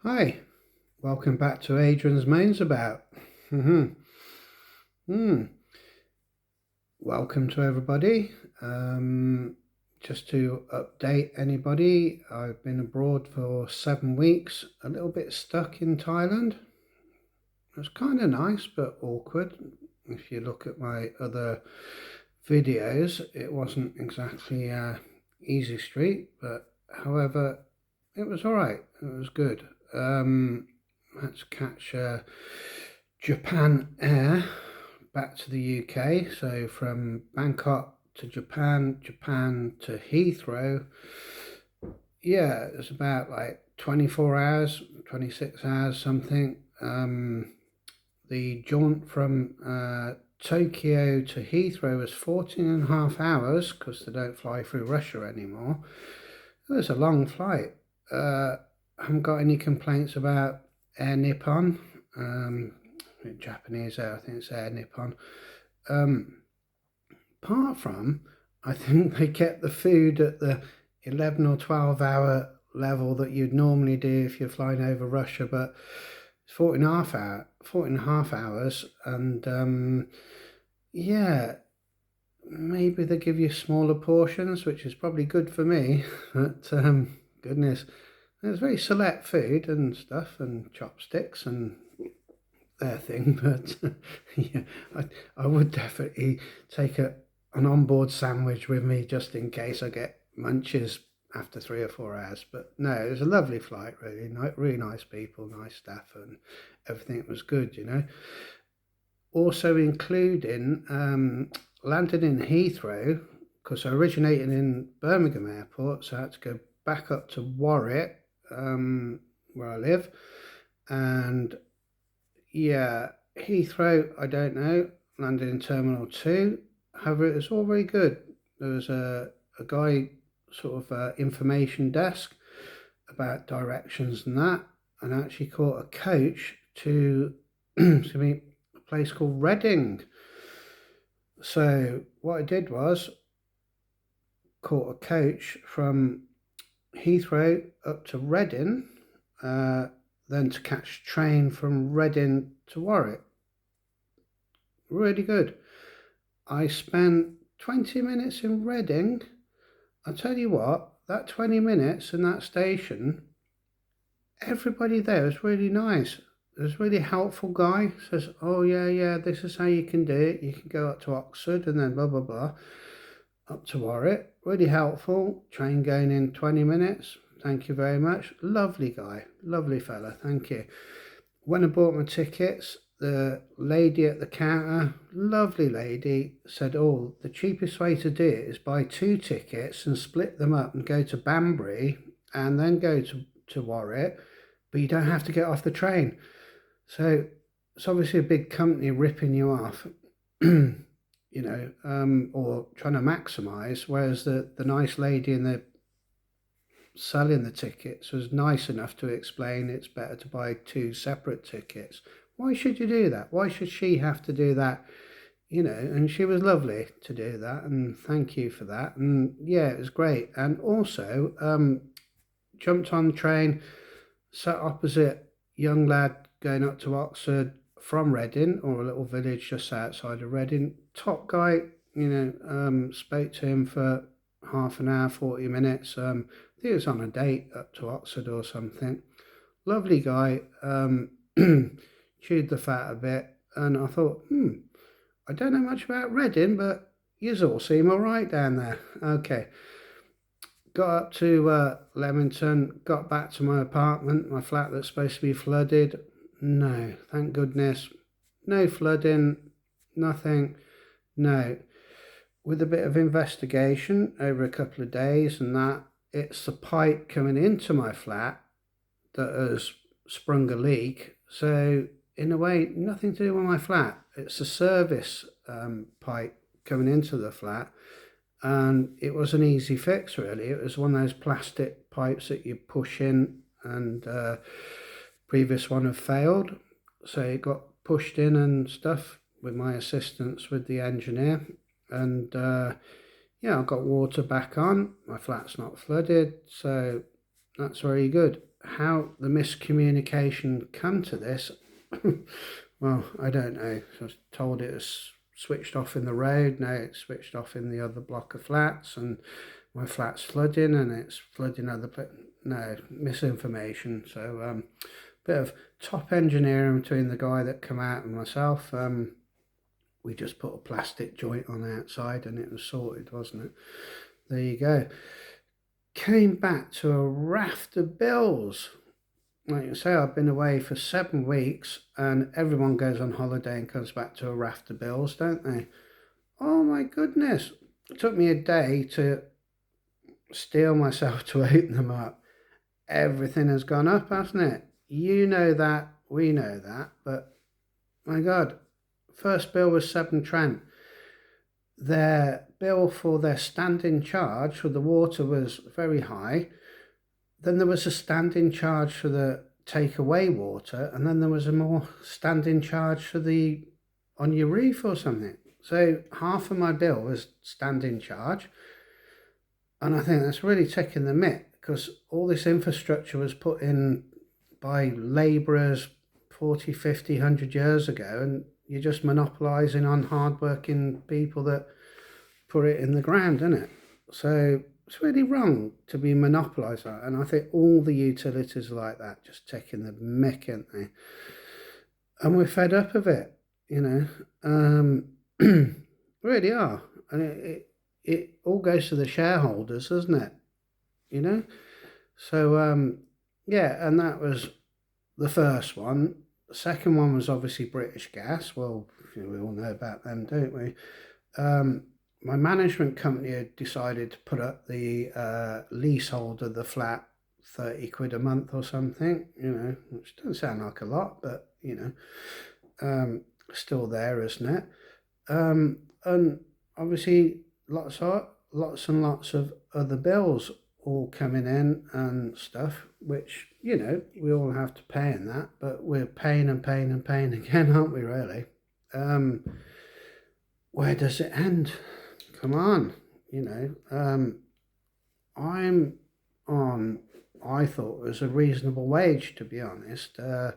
Hi, welcome back to Adrian's Mains About. Hmm. Welcome to everybody. Just to update anybody, I've been abroad for 7 weeks, a little bit stuck in Thailand. It was kind of nice but awkward. If you look at my other videos, it wasn't exactly easy street, but however, it was all right. It was good. Had to catch Japan Air back to the UK. So from Bangkok to Japan, Japan to Heathrow. Yeah, it was about like 24 hours, 26 hours, something. The jaunt from Tokyo to Heathrow was 14 and a half hours because they don't fly through Russia anymore. It was a long flight. I haven't got any complaints about Air Nippon. Japanese Air, I think it's Air Nippon. Apart from, I think they kept the food at the 11 or 12 hour level that you'd normally do if you're flying over Russia, but it's 14 and a half hours, and yeah, maybe they give you smaller portions, which is probably good for me, but goodness, it's very select food and stuff, and chopsticks and their thing, but yeah, I would definitely take an onboard sandwich with me just in case I get munches after 3 or 4 hours. But no, it was a lovely flight, really nice people, nice staff, and everything was good. Also including landed in Heathrow because I originated in Birmingham Airport, so I had to go back up to Warwick, where I live, and yeah, Heathrow, I don't know. Landed in Terminal 2. However, it was all very good. There was a guy, sort of information desk about directions and that, and I actually caught a coach to excuse me, a place called Reading. So what I did was caught a coach from Heathrow up to Reading, then to catch a train from Reading to Warwick. Really good. I spent 20 minutes in Reading. I tell you what, that 20 minutes in that station, everybody there was really nice. There's a really helpful guy. Says, oh yeah, this is how you can do it. You can go up to Oxford and then blah blah blah, up to Warwick. Really helpful. Train going in 20 minutes. Thank you very much. Lovely guy, lovely fella. Thank you. When I bought my tickets, the lady at the counter, lovely lady, said, oh, the cheapest way to do it is buy 2 tickets and split them up and go to Banbury and then go to Warwick, but you don't have to get off the train. So it's obviously a big company ripping you off, or trying to maximize, whereas the nice lady in the selling the tickets was nice enough to explain it's better to buy 2 separate tickets. Why should you do that? Why should she have to do that? And she was lovely to do that, and thank you for that. And yeah, it was great. And also, jumped on the train, sat opposite young lad going up to Oxford from Reading, or a little village just outside of Reading. Top guy, spoke to him for half an hour, 40 minutes. I think he was on a date up to Oxford or something. Lovely guy. Chewed the fat a bit, and I thought, I don't know much about Reading, but yous all seem all right down there. Okay. Got up to Leamington, got back to my apartment, my flat that's supposed to be flooded. No, thank goodness. No flooding, nothing. No. With a bit of investigation over a couple of days and that, it's the pipe coming into my flat that has sprung a leak. So, in a way, nothing to do with my flat. It's a service pipe coming into the flat, and it was an easy fix, really. It was one of those plastic pipes that you push in, and previous one had failed, so it got pushed in and stuff with my assistance with the engineer, and yeah, I got water back on. My flat's not flooded, so that's very good. how the miscommunication come to this, well, I don't know. So I was told it was switched off in the road. Now it's switched off in the other block of flats, and my flat's flooding, and it's flooding other. No, misinformation. So bit of top engineering between the guy that came out and myself. We just put a plastic joint on the outside, and it was sorted, wasn't it? There you go. Came back to a raft of bills. Like you say, I've been away for 7 weeks, and everyone goes on holiday and comes back to a raft of bills, don't they? Oh my goodness. It took me a day to steel myself to open them up. Everything has gone up, hasn't it? You know that, we know that, but my God, first bill was Severn Trent. Their bill for their standing charge for the water was very high. Then there was a standing charge for the takeaway water, and then there was a more standing charge for the on your roof or something. So half of my bill was standing charge, and I think that's really taking the mick, because all this infrastructure was put in by labourers 40, 50, 100 years ago, and you're just monopolising on hard-working people that put it in the ground, isn't it? So it's really wrong to be monopolised on, and I think all the utilities are like that, just taking the mick, aren't they? And we're fed up of it, you know. Really are, and it all goes to the shareholders, doesn't it? You know. So yeah, and that was the first one. The second one was obviously British Gas. Well, we all know about them, don't we? My management company had decided to put up the leasehold of the flat 30 quid a month or something, you know, which doesn't sound like a lot, but, you know, still there, isn't it? And obviously lots and lots of other bills all coming in and stuff, which, you know, we all have to pay in that, but we're paying and paying and paying again, aren't we, really? Where does it end? Come on, you know. I'm on, I thought it was a reasonable wage, to be honest. I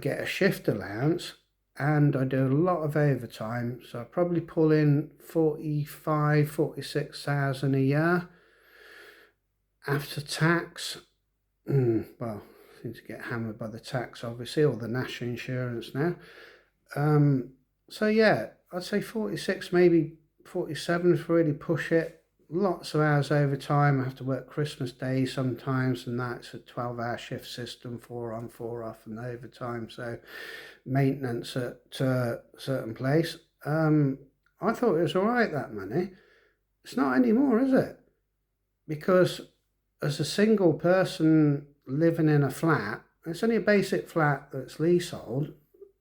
get a shift allowance, and I do a lot of overtime, so I probably pull in 46,000 a year after tax. Well, I seem to get hammered by the tax, obviously, or the national insurance now. So yeah, I'd say 46, maybe 47 if really push it. Lots of hours overtime. I have to work Christmas Day sometimes, and that's a 12-hour shift system, 4 on, 4 off, and overtime. So maintenance at a certain place. I thought it was all right, that money. It's not anymore, is it? Because as a single person living in a flat, it's only a basic flat that's leasehold.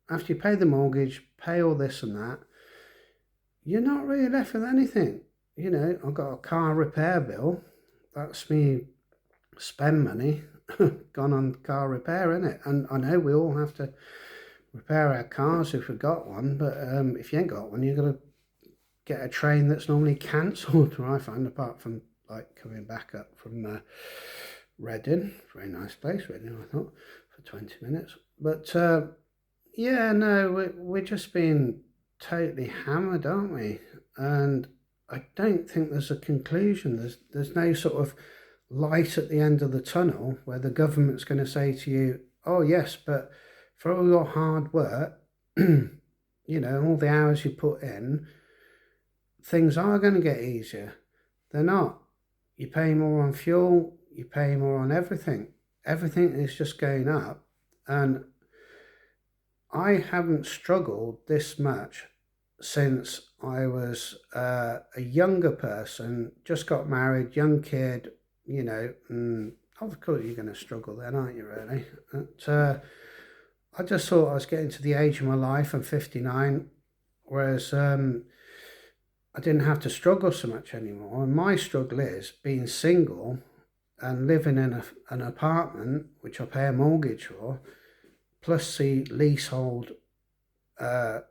After you pay the mortgage, pay all this and that, you're not really left with anything. You know, I've got a car repair bill. That's me spend money gone on car repair, innit? And I know we all have to repair our cars if we've got one, but if you ain't got one, you've got to get a train that's normally cancelled, I find, apart from like coming back up from Reading. Very nice place, Reading, I thought, for 20 minutes. But yeah, no, we're just being totally hammered, aren't we? And I don't think there's a conclusion. There's no sort of light at the end of the tunnel where the government's going to say to you, oh yes, but for all your hard work, you know, all the hours you put in, things are going to get easier. They're not. You pay more on fuel, you pay more on everything. Everything is just going up. And I haven't struggled this much since I was a younger person, just got married, young kid, you know, and of course you're going to struggle then, aren't you, really? But, I just thought I was getting to the age of my life. I'm 59, whereas I didn't have to struggle so much anymore. And my struggle is being single and living in an apartment, which I pay a mortgage for, plus the leasehold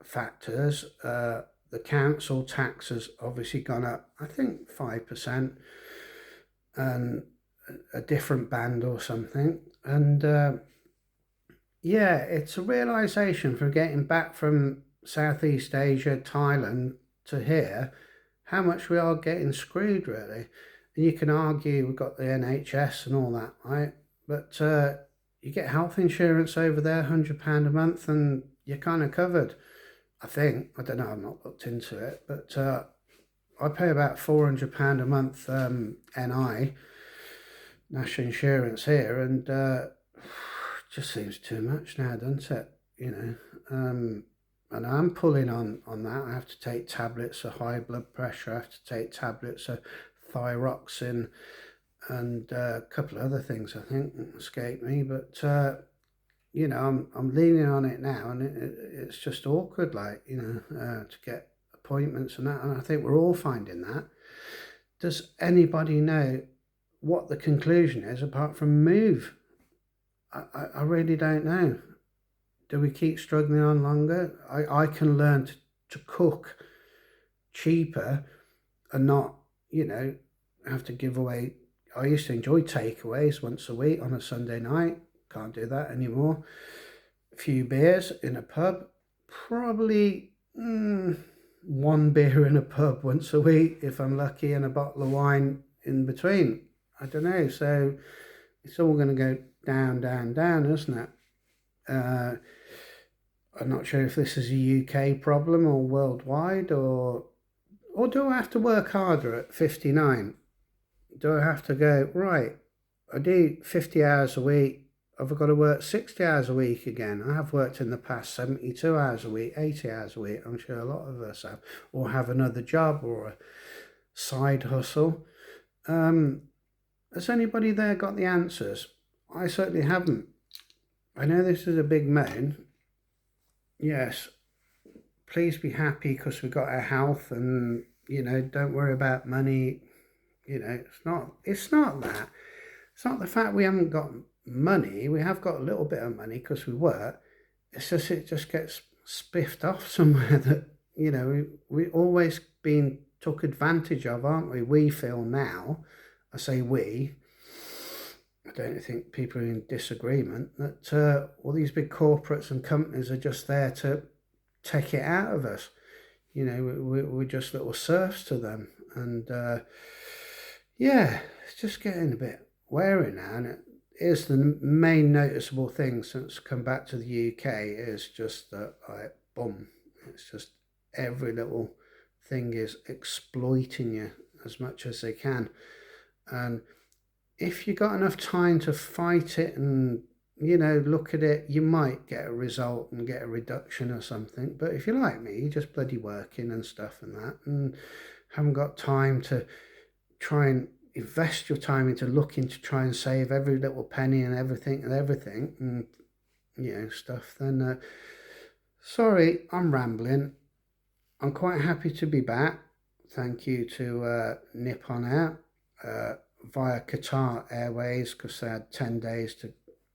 factors. The council tax has obviously gone up, I think 5%, and a different band or something. And yeah, it's a realization for getting back from Southeast Asia, Thailand to here, how much we are getting screwed, really. And you can argue we've got the NHS and all that, right? But you get health insurance over there, £100 a month, and you're kind of covered. I think. I don't know. I've not looked into it, but I pay about £400 a month NI national insurance here, and just seems too much now, doesn't it? You know, and I'm pulling on that. I have to take tablets of high blood pressure. I have to take tablets of thyroxine, and a couple of other things I think escape me. But you know, I'm leaning on it now, and it's just awkward, like, you know, to get appointments and that. And I think we're all finding that. Does anybody know what the conclusion is apart from move? I really don't know. Do we keep struggling on longer? I can learn to cook cheaper and not, you know, have to give away. I used to enjoy takeaways once a week on a Sunday night. Can't do that anymore. A few beers in a pub. Probably one beer in a pub once a week if I'm lucky, and a bottle of wine in between. I don't know. So it's all going to go down, down, down, isn't it? I'm not sure if this is a UK problem or worldwide, or do I have to work harder at 59? Do I have to go, right, I do 50 hours a week, have I got to work 60 hours a week again? I have worked in the past 72 hours a week, 80 hours a week, I'm sure a lot of us have, or have another job or a side hustle. Has anybody there got the answers? I certainly haven't. I know this is a big moan. Yes, please be happy because we've got our health, and, you know, don't worry about money. You know, it's not that. It's not the fact we haven't got money. We have got a little bit of money because we work. It's just, it just gets spiffed off somewhere that, you know, we always been took advantage of, aren't we? We feel now, I say we, I don't think people are in disagreement, that all these big corporates and companies are just there to take it out of us. You know, we're just little serfs to them. And yeah, it's just getting a bit wary now. And it is the main noticeable thing since come back to the UK is just that, like, boom, it's just every little thing is exploiting you as much as they can. And if you got enough time to fight it and, you know, look at it, you might get a result and get a reduction or something. But if you're like me, you're just bloody working and stuff and that, and haven't got time to try and invest your time into looking to try and save every little penny and everything and, you know, stuff, then sorry, I'm rambling. I'm quite happy to be back. Thank you to Nippon Air via Qatar Airways, because they had 10 days to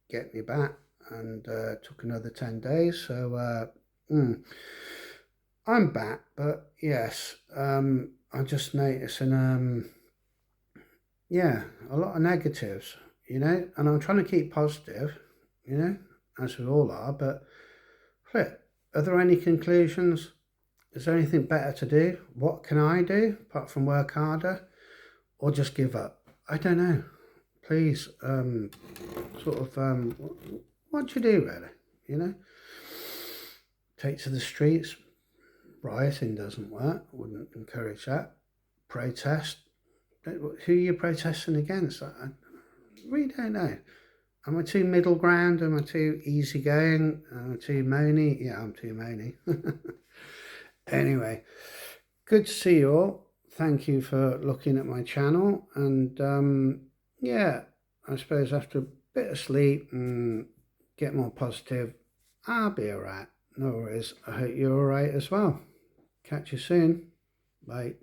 get me back, and took another 10 days. So I'm back, but yes, I'm just noticing yeah, a lot of negatives, you know, and I'm trying to keep positive, you know, as we all are. But flip, are there any conclusions? Is there anything better to do? What can I do apart from work harder, or just give up? I don't know. Please, sort of, what do you do, really? You know, take to the streets. Rioting doesn't work. I wouldn't encourage that. Protest. Who are you protesting against? I really don't know. Am I too middle ground? Am I too easygoing? Am I too moany? Yeah, I'm too moany. Anyway, good to see you all. Thank you for looking at my channel. And yeah, I suppose after a bit of sleep and get more positive, I'll be alright. No worries. I hope you're alright as well. Catch you soon. Bye.